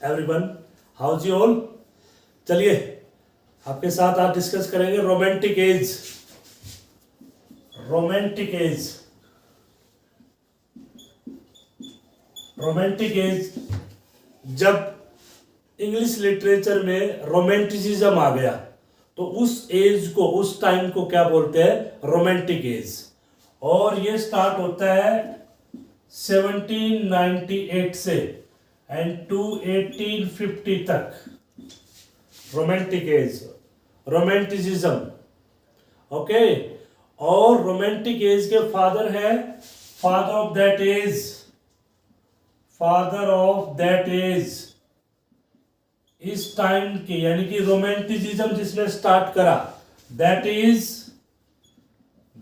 Everyone, how's you all. चलिए आपके साथ आज डिस्कस करेंगे romantic as. Romantic as, romantic as जब इंग्लिश लिटरेचर में रोमांटिसिज्म आ गया तो उस एज को, उस टाइम को क्या बोलते हैं? Romantic as. और ये स्टार्ट होता है 1798 से एंड टू 1850 तक। Romantic age, romanticism, okay. और रोमांटिक एज के फादर है, father of that age, father of that age इस टाइम के, यानी कि रोमांटिसिज्म जिसने स्टार्ट करा, that is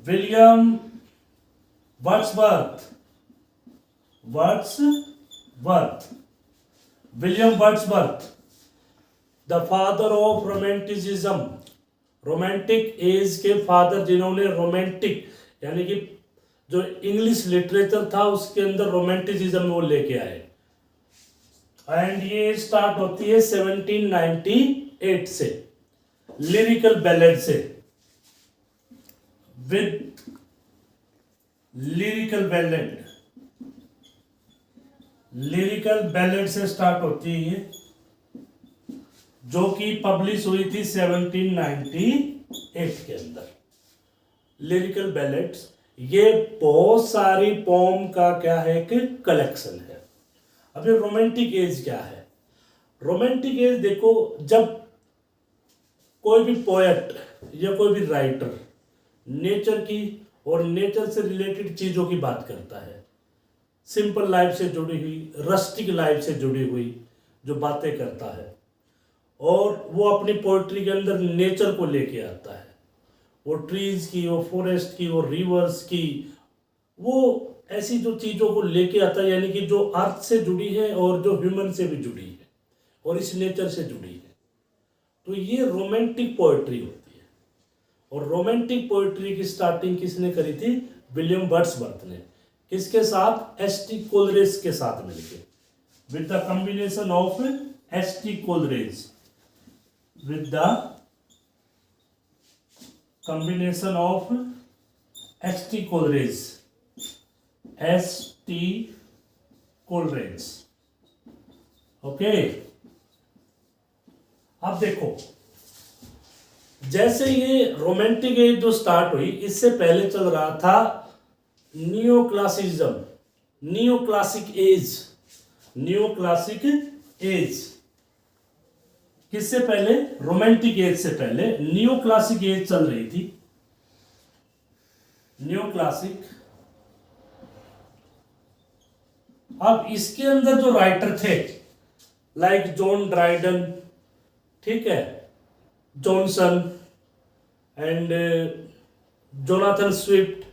William Wordsworth. William Wordsworth, the father of romanticism. Romantic age के फादर जिन्होंने रोमांटिक यानी कि जो इंग्लिश लिटरेचर था उसके अंदर रोमांटिसिज्म वो लेके आए। एंड ये स्टार्ट होती है 1798 से, लिरिकल बैलेड से, with lyrical ballad, lyrical ballad से स्टार्ट होती है ये, जो कि पब्लिश हुई थी 1798 के अंदर। लिरिकल बैलेड्स ये बहुत सारी पोम का क्या है कि कलेक्शन है। अब ये रोमांटिक एज क्या है? रोमांटिक एज देखो, जब कोई भी पोएट या कोई भी राइटर नेचर की और नेचर से रिलेटेड चीजों की बात करता है, सिंपल लाइफ से जुड़ी हुई, रस्टिक लाइफ से जुड़ी हुई जो बातें करता है, और वो अपनी पोइट्री के अंदर नेचर को लेके आता है, वो ट्रीज की, वो फॉरेस्ट की, वो रिवर्स की, वो ऐसी जो चीज़ों को लेके आता है, यानी कि जो अर्थ से जुड़ी है और जो ह्यूमन से भी जुड़ी है और इस नेचर से जुड़ी है, तो ये रोमांटिक पोइट्री होती है। और रोमांटिक पोइट्री की स्टार्टिंग किसने करी थी? विलियम वर्ड्सवर्थ ने। किसके साथ? एस.टी. कोलरेज के साथ मिलके, with the combination of S T. Coleridge, with the combination of S.T. Coleridge, S.T. Coleridge, okay. अब देखो, जैसे ये रोमांटिक एज जो स्टार्ट हुई, इससे पहले चल रहा था neo classicism, neo classic age. Neo classic age किससे पहले? रोमांटिक एज से पहले न्यू क्लासिक एज चल रही थी। न्यू क्लासिक, अब इसके अंदर जो राइटर थे, लाइक जॉन ड्राइडन, ठीक है, Johnson and Jonathan Swift,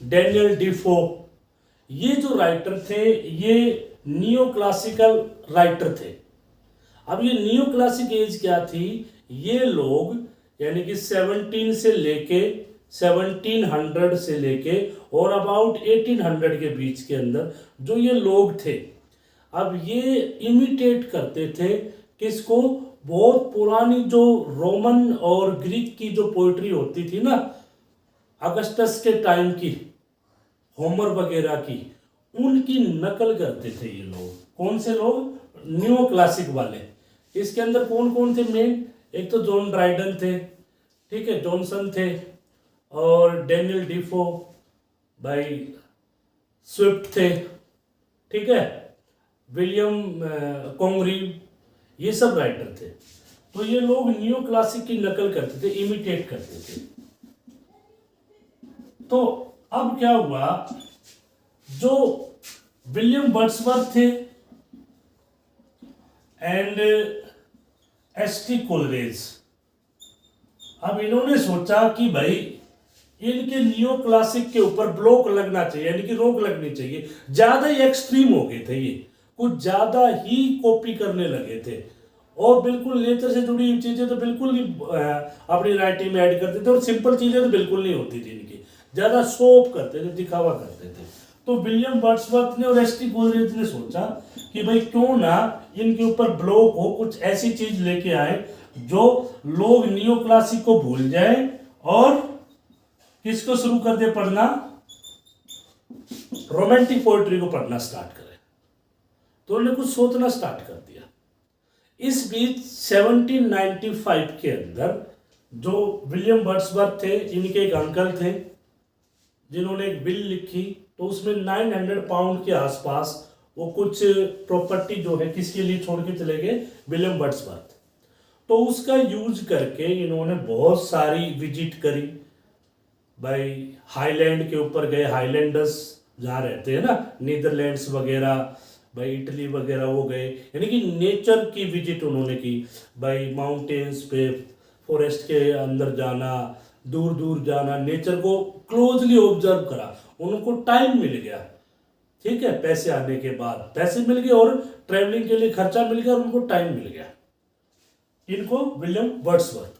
Daniel डिफो, ये जो राइटर थे ये नियो क्लासिकल राइटर थे। अब ये न्यू क्लासिक एज क्या थी? ये लोग यानी कि 17 से लेके 1700 से लेके और अबाउट 1800 के बीच के अंदर जो ये लोग थे, अब ये इमिटेट करते थे किसको? बहुत पुरानी जो रोमन और ग्रीक की जो पोइट्री होती थी ना, अगस्टस के टाइम की, होमर वगैरह की, उनकी नकल करते थे ये लोग। कौन से लोग? न्यू क्लासिक वाले। इसके अंदर कौन कौन थे मेन? एक तो जॉन ड्राइडन थे, ठीक है, जॉनसन थे, और डैनियल डिफो, भाई स्विफ्ट थे, ठीक है, विलियम कॉन्ग्रीव, ये सब राइटर थे। तो ये लोग न्यू क्लासिक की नकल करते थे, इमिटेट करते थे। तो अब क्या हुआ, जो विलियम वर्ड्सवर्थ थे एंड एस.टी. कोलरेज, अब इन्होंने सोचा कि भाई इनके नियो क्लासिक के ऊपर ब्लॉक लगना चाहिए, यानी कि रोक लगनी चाहिए। ज्यादा ही एक्सट्रीम हो गए थे, ये कुछ ज्यादा ही कॉपी करने लगे थे, और बिल्कुल नेचर से जुड़ी हुई चीजें तो बिल्कुल नहीं अपनी राइटिंग में ऐड करते थे, और सिंपल चीजें तो बिल्कुल नहीं होती थी इनकी, ज्यादा शो ऑफ करते थे, दिखावा करते थे। तो विलियम वर्ड्सवर्थ ने और एस टी कोलरिज ने सोचा कि भाई क्यों ना इनके ऊपर ब्लॉक हो, कुछ ऐसी चीज लेके आए जो लोग नियो क्लासिक को भूल जाए और किसको शुरू कर दे पढ़ना, रोमांटिक पोएट्री को पढ़ना स्टार्ट करें। तो उन्होंने कुछ सोचना स्टार्ट कर दिया। इस बीच 1795 के अंदर जो विलियम वर्ड्सवर्थ थे, इनके एक अंकल थे जिन्होंने एक बिल लिखी, तो उसमें 900 पाउंड के आसपास वो कुछ प्रॉपर्टी जो है किसके लिए छोड़ के चले गए, विलियम वर्ड्सवर्थ। तो उसका यूज करके इन्होंने बहुत सारी विजिट करी भाई, हाईलैंड के ऊपर गए, हाईलैंडर्स जहाँ रहते हैं ना, नीदरलैंड्स वगैरह, भाई इटली वगैरह वो गए, यानी कि नेचर की विजिट उन्होंने की भाई, माउंटेन्स पे, फॉरेस्ट के अंदर जाना, दूर दूर जाना, नेचर को क्लोजली ऑब्जर्व करा, उनको टाइम मिल गया, ठीक है, पैसे आने के बाद पैसे मिल गए और ट्रैवलिंग के लिए खर्चा मिल गया और उनको टाइम मिल गया, इनको विलियम वर्ड्सवर्थ को।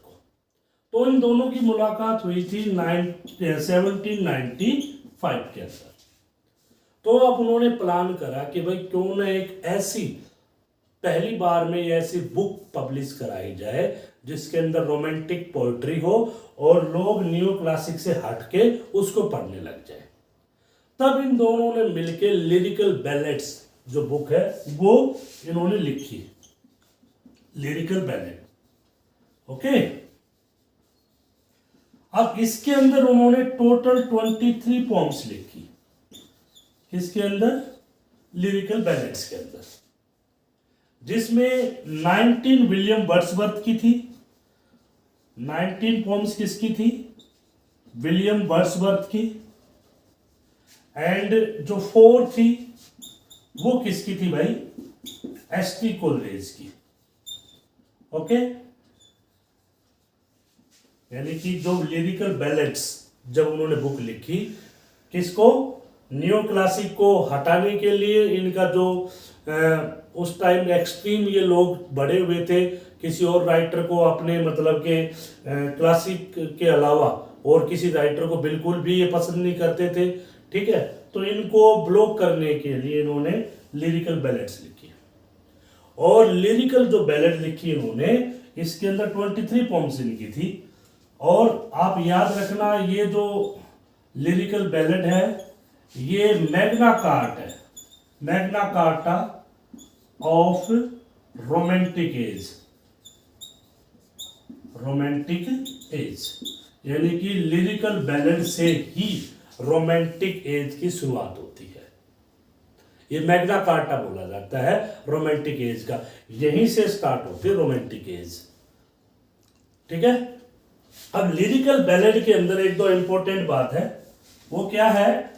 तो इन दोनों की मुलाकात हुई थी 1795 के अंदर। तो अब उन्होंने प्लान करा कि भाई क्यों ना एक ऐसी पहली बार में ऐसी बुक पब्लिश कराई जाए जिसके अंदर रोमांटिक पोएट्री हो और लोग न्यू क्लासिक से हटके उसको पढ़ने लग जाए। तब इन दोनों ने मिलके लिरिकल बैलेड्स जो बुक है वो इन्होंने लिखी, लिरिकल बैलेड। ओके, अब इसके अंदर उन्होंने टोटल 23 पोम्स लिखी, किसके अंदर, लिरिकल बैलेड्स के अंदर, जिसमें 19 विलियम वर्ड्सवर्थ की थी, 19 पोम्स किसकी थी, विलियम वर्ड्सवर्थ की, एंड जो 4 थी वो किसकी थी भाई, एस टी कोलरिज की। ओके, यानी कि जो लिरिकल बैलेड्स जब उन्होंने बुक लिखी, किसको, न्यू क्लासिक को हटाने के लिए, इनका जो उस टाइम एक्सट्रीम ये लोग बढ़े हुए थे, किसी और राइटर को अपने मतलब के क्लासिक के अलावा और किसी राइटर को बिल्कुल भी ये पसंद नहीं करते थे, ठीक है, तो इनको ब्लॉक करने के लिए इन्होंने लिरिकल बैलेड्स लिखी। और लिरिकल जो बैलेड लिखी इन्होंने, इसके अंदर 23 पोम्स इनकी थी। और आप याद रखना, ये जो लिरिकल बैलेड है ये मैग्ना कार्टा है, Magna carta of romantic as, romantic as, यानी कि लिरिकल बैलेड से ही रोमांटिक एज की शुरुआत होती है। ये मैग्ना कार्टा बोला जाता है रोमांटिक एज का, यहीं से स्टार्ट होती है रोमांटिक एज, ठीक है। अब लिरिकल बैलेड के अंदर एक दो इंपॉर्टेंट बात है, वो क्या है,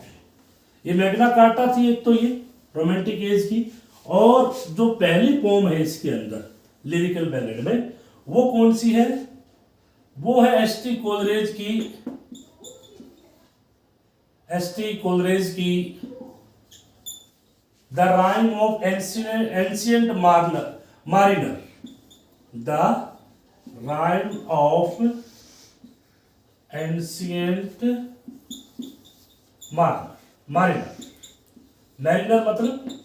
ये मैग्ना कार्टा थी एक तो, ये रोमांटिक एज की, और जो पहली पोम है इसके अंदर लिरिकल बैलेड में, वो कौन सी है, वो है एस टी कोलरिज की, एस टी कोलरिज की the Rime of Ancient Mariner, the Rime of Ancient Mariner, mariner मतलब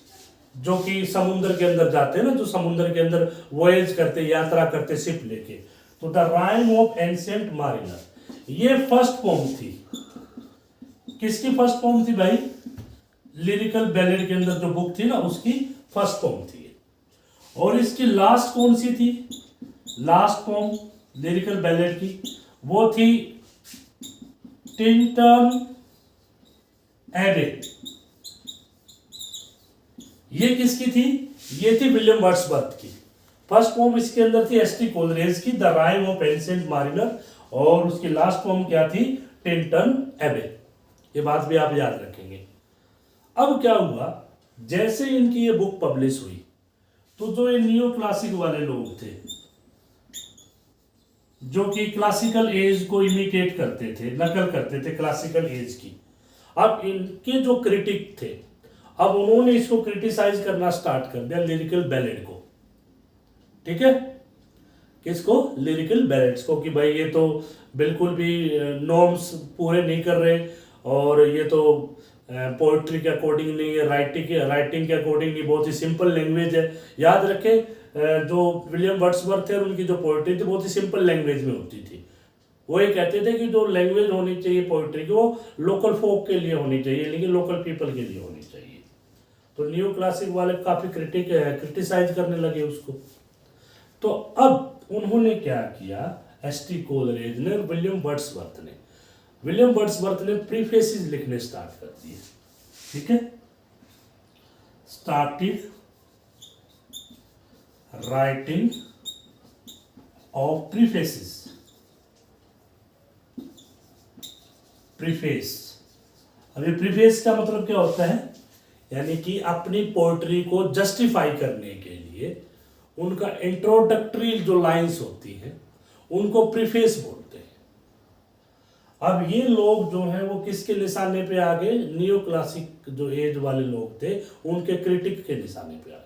जो कि समुद्र के अंदर जाते हैं ना, जो समुद्र के अंदर वॉयज करते, यात्रा करते शिप लेके, तो द राइम ऑफ एंशिएंट मारिनर, ये फर्स्ट पोम थी। किसकी फर्स्ट पोम थी भाई, लिरिकल बैलेड के अंदर जो बुक थी ना उसकी फर्स्ट पोम थी। और इसकी लास्ट कौन सी थी, लास्ट पोम लिरिकल बैलेड की, वो थी टिंटन एबे। ये किसकी थी, ये थी विलियम वर्ड्सवर्थ की। फर्स्ट पोम इसके अंदर थी एस टी कोलरिज की, द राइम ऑफ एंशिएंट मारिनर, और उसकी लास्ट पोम क्या थी, टिंटन एबे। ये बात भी आप याद रखेंगे। अब क्या हुआ, जैसे इनकी ये बुक पब्लिश हुई, तो जो ये नियो क्लासिक वाले लोग थे जो कि क्लासिकल एज को इमिटेट करते थे, नकल करते थे क्लासिकल एज की, अब इनके जो क्रिटिक थे, अब उन्होंने इसको क्रिटिसाइज करना स्टार्ट कर दिया, लिरिकल बैलेड को, ठीक है, किसको, लिरिकल बैलेड्स को, कि भाई ये तो बिल्कुल भी नॉर्म्स पूरे नहीं कर रहे, और ये तो पोइट्री के अकॉर्डिंग नहीं है, राइटिंग के अकॉर्डिंग नहीं, बहुत ही सिंपल लैंग्वेज है। याद रखें जो विलियम वर्ड्सवर्थ थे और उनकी जो पोइट्री थी बहुत ही सिंपल लैंग्वेज में होती थी। वो ये कहते थे कि जो लैंग्वेज होनी चाहिए पोइट्री की वो लोकल फोक के लिए होनी चाहिए, लेकिन लोकल पीपल के लिए होनी चाहिए। तो न्यू क्लासिक वाले काफ़ी क्रिटिसाइज करने लगे उसको। तो अब उन्होंने क्या किया, एस.टी. कोलरिज ने, विलियम वर्ड्सवर्थ ने प्रीफेसिस लिखने स्टार्ट कर दिए। ठीक है, स्टार्टेड राइटिंग ऑफ प्रीफेसिस। प्रीफेस, अभी प्रीफेस का मतलब क्या होता है, यानी कि अपनी पोइट्री को जस्टिफाई करने के लिए उनका इंट्रोडक्टरी जो लाइंस होती हैं उनको प्रीफेस बोलते हैं। अब ये लोग जो हैं वो किसके निशाने पे आ गए, न्यू क्लासिक जो एज वाले लोग थे उनके क्रिटिक के निशाने पे आ गए।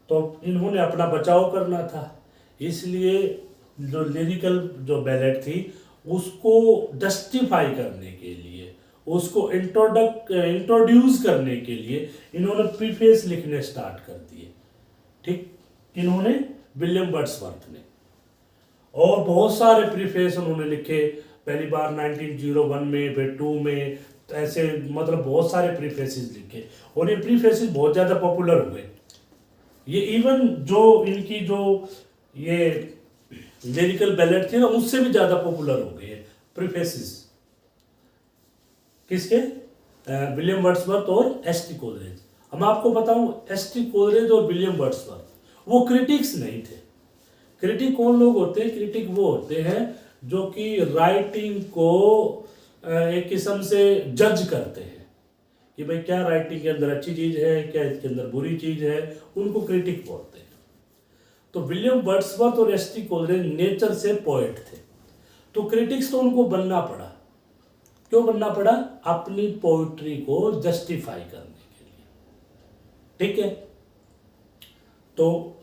तो इन्होंने अपना बचाव करना था, इसलिए जो लिरिकल जो बैलेट थी उसको जस्टिफाई करने के लिए, उसको इंट्रोड्यूस करने के लिए इन्होंने प्रीफेस लिखने स्टार्ट कर दिए। ठीक, इन्होंने विलियम वर्ड्सवर्थ ने, और बहुत सारे प्रीफेस उन्होंने लिखे। पहली बार 1901 में, फिर 2 में, ऐसे मतलब बहुत सारे प्रीफेसेस लिखे और ये प्रीफेसेस बहुत ज़्यादा पॉपुलर हुए। ये इवन जो इनकी जो ये लिरिकल बैलेट थी ना उससे भी ज़्यादा पॉपुलर हो गए प्रीफेसेस। किसके, विलियम वर्ड्सवर्थ और एस.टी. कोलरिज। अब मैं आपको बताऊं, एस.टी. कोलरिज और विलियम वर्ड्सवर्थ वो क्रिटिक्स नहीं थे। क्रिटिक कौन लोग होते हैं, क्रिटिक वो होते हैं जो कि राइटिंग को एक किस्म से जज करते हैं कि भाई क्या राइटिंग के अंदर अच्छी चीज़ है, क्या इसके अंदर बुरी चीज़ है, उनको क्रिटिक बोलते हैं। तो विलियम वर्ड्सवर्थ और एस.टी. कोलरिज नेचर से पोएट थे, तो क्रिटिक्स तो उनको बनना पड़ा। क्यों बनना पड़ा, अपनी पोइट्री को जस्टिफाई करने के लिए। ठीक है, तो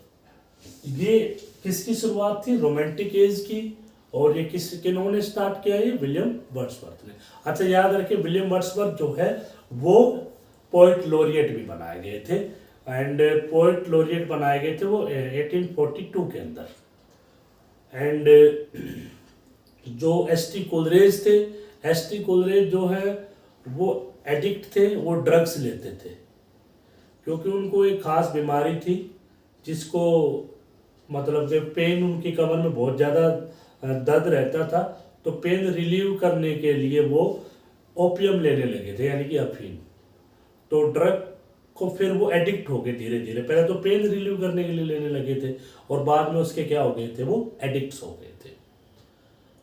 ये किसकी शुरुआत थी, रोमांटिक एज की, और ये किन्होंने स्टार्ट किया, ये विलियम वर्ड्सवर्थ ने। अच्छा याद रखिए, विलियम वर्ड्सवर्थ जो है वो पोइट लॉरिएट भी बनाए गए थे, एंड पोइट लॉरिएट बनाए गए थे वो 1842 के अंदर। एंड जो एस.टी. कोलरिज थे, एस.टी. कोलरिज जो है वो एडिक्ट थे, वो ड्रग्स लेते थे, क्योंकि उनको एक खास बीमारी थी जिसको मतलब जब पेन, उनकी कमर में बहुत ज़्यादा दर्द रहता था, तो पेन रिलीव करने के लिए वो ओपियम लेने लगे थे, यानी कि अफीम। तो ड्रग को फिर वो एडिक्ट हो गए धीरे धीरे। पहले तो पेन रिलीव करने के लिए लेने लगे थे और बाद में उसके क्या हो गए थे, वो एडिक्ट्स हो गए थे।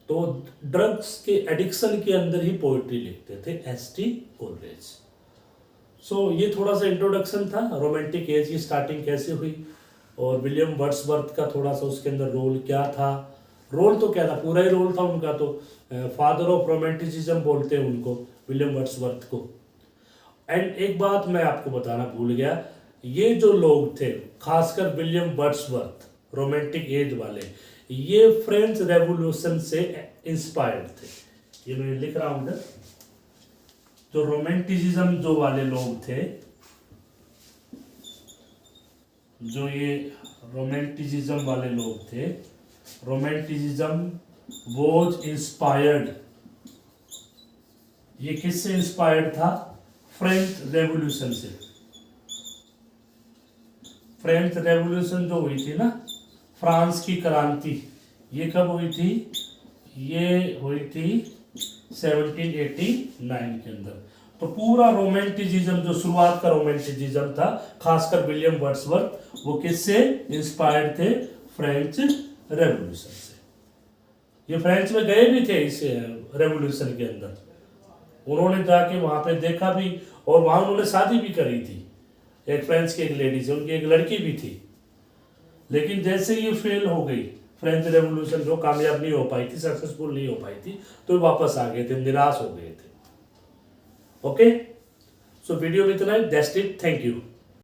तो ड्रग्स के एडिक्शन के अंदर ही पोइट्री लिखते थे एस.टी. कोलरिज। सो ये थोड़ा सा इंट्रोडक्शन था, रोमांटिक एज की स्टार्टिंग कैसे हुई, और विलियम वर्ड्सवर्थ का थोड़ा सा उसके अंदर रोल क्या था। रोल तो क्या था, पूरा ही रोल था उनका, तो फादर ऑफ रोमांटिसिज्म बोलते हैं उनको, विलियम वर्ड्सवर्थ को। एंड एक बात मैं आपको बताना भूल गया, ये जो लोग थे, खासकर विलियम वर्ड्सवर्थ, रोमांटिक एज वाले, ये फ्रेंच रेवोल्यूशन से इंस्पायर्ड थे। ये मैं लिख रहा हूं, जो रोमांटिसिज्म जो वाले लोग थे, जो ये रोमांटिसिज्म वाले लोग थे, रोमांटिसिज्म वॉज इंस्पायर्ड, ये किससे इंस्पायर्ड था, फ्रेंच रेवोल्यूशन से। फ्रेंच रेवोल्यूशन जो हुई थी ना, फ्रांस की क्रांति, ये कब हुई थी, ये हुई थी 1789 के अंदर। तो पूरा रोमांटिसिज्म, जो शुरुआत का रोमांटिसिज्म था, खासकर विलियम वर्ड्सवर्थ, वो किससे इंस्पायर्ड थे, फ्रेंच रेवोल्यूशन से। ये फ्रेंच में गए भी थे इस रेवोल्यूशन के अंदर, उन्होंने जाके वहां पे देखा भी, और वहां उन्होंने शादी भी करी थी एक फ्रेंच की एक लेडी से, उनकी एक लड़की भी थी। लेकिन जैसे ये फेल हो गई, फ्रेंच रेवोल्यूशन जो कामयाब नहीं हो पाई थी, सक्सेसफुल नहीं हो पाई थी, तो वापस आ गए थे, निराश हो गए थे। ओके, सो वीडियो में इतना ही, दैट्स इट, थैंक यू।